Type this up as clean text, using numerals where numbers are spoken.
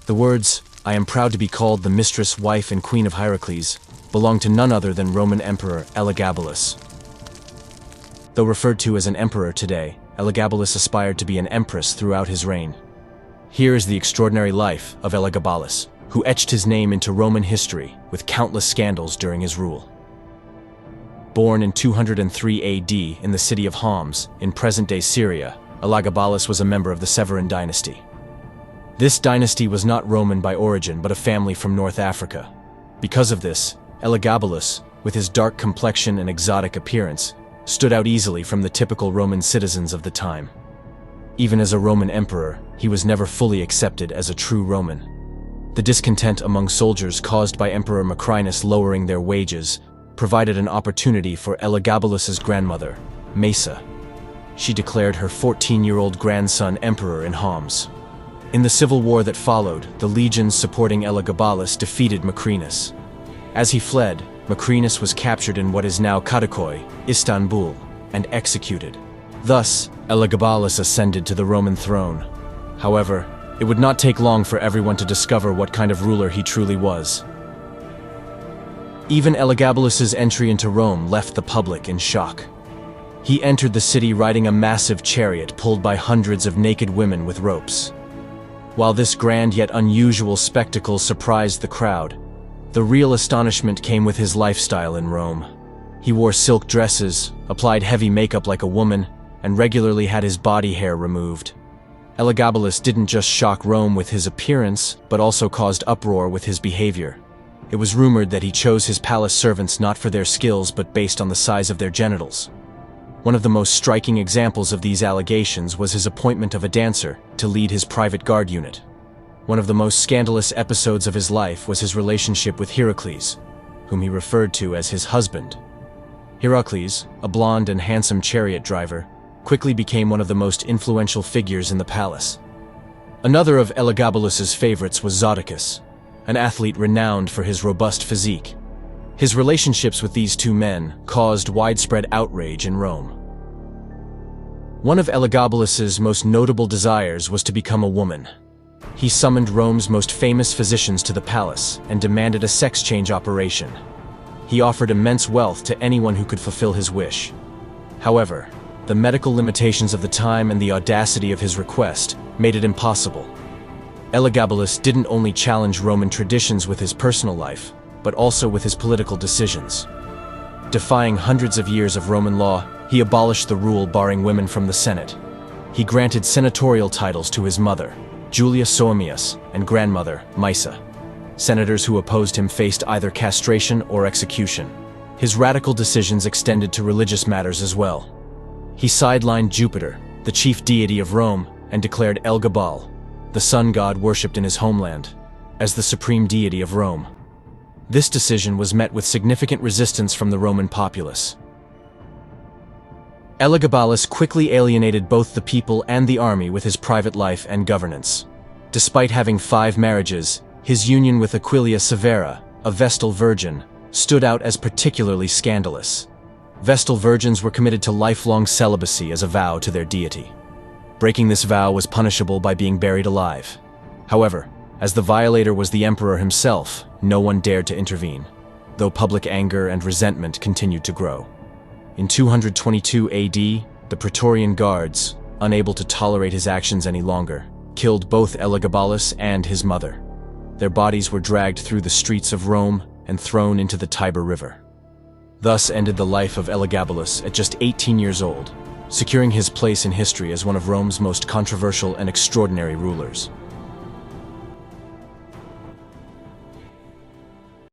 The words, "I am proud to be called the mistress, wife, and queen of Heracles," belong to none other than Roman Emperor Elagabalus. Though referred to as an emperor today, Elagabalus aspired to be an empress throughout his reign. Here is the extraordinary life of Elagabalus, who etched his name into Roman history with countless scandals during his rule. Born in 203 AD in the city of Homs, in present-day Syria, Elagabalus was a member of the Severan dynasty. This dynasty was not Roman by origin, but a family from North Africa. Because of this, Elagabalus, with his dark complexion and exotic appearance, stood out easily from the typical Roman citizens of the time. Even as a Roman emperor, he was never fully accepted as a true Roman. The discontent among soldiers caused by Emperor Macrinus lowering their wages provided an opportunity for Elagabalus's grandmother, Maesa. She declared her 14-year-old grandson emperor in Homs. In the civil war that followed, the legions supporting Elagabalus defeated Macrinus. As he fled, Macrinus was captured in what is now Kadıköy, Istanbul, and executed. Thus, Elagabalus ascended to the Roman throne. However, it would not take long for everyone to discover what kind of ruler he truly was. Even Elagabalus's entry into Rome left the public in shock. He entered the city riding a massive chariot pulled by hundreds of naked women with ropes. While this grand yet unusual spectacle surprised the crowd, the real astonishment came with his lifestyle in Rome. He wore silk dresses, applied heavy makeup like a woman, and regularly had his body hair removed. Elagabalus didn't just shock Rome with his appearance, but also caused uproar with his behavior. It was rumored that he chose his palace servants not for their skills but based on the size of their genitals. One of the most striking examples of these allegations was his appointment of a dancer to lead his private guard unit. One of the most scandalous episodes of his life was his relationship with Heracles, whom he referred to as his husband. Heracles, a blonde and handsome chariot driver, quickly became one of the most influential figures in the palace. Another of Elagabalus's favorites was Zodicus, an athlete renowned for his robust physique. His relationships with these two men caused widespread outrage in Rome. One of Elagabalus's most notable desires was to become a woman. He summoned Rome's most famous physicians to the palace and demanded a sex change operation. He offered immense wealth to anyone who could fulfill his wish. However, the medical limitations of the time and the audacity of his request made it impossible. Elagabalus didn't only challenge Roman traditions with his personal life, but also with his political decisions. Defying hundreds of years of Roman law, he abolished the rule barring women from the Senate. He granted senatorial titles to his mother, Julia Soaemias, and grandmother, Maesa. Senators who opposed him faced either castration or execution. His radical decisions extended to religious matters as well. He sidelined Jupiter, the chief deity of Rome, and declared Elagabal, the sun god worshipped in his homeland, as the supreme deity of Rome. This decision was met with significant resistance from the Roman populace. Elagabalus quickly alienated both the people and the army with his private life and governance. Despite having 5 marriages, his union with Aquilia Severa, a Vestal virgin, stood out as particularly scandalous. Vestal virgins were committed to lifelong celibacy as a vow to their deity. Breaking this vow was punishable by being buried alive. However, as the violator was the emperor himself, no one dared to intervene, though public anger and resentment continued to grow. In 222 AD, the Praetorian Guards, unable to tolerate his actions any longer, killed both Elagabalus and his mother. Their bodies were dragged through the streets of Rome and thrown into the Tiber River. Thus ended the life of Elagabalus at just 18 years old, securing his place in history as one of Rome's most controversial and extraordinary rulers.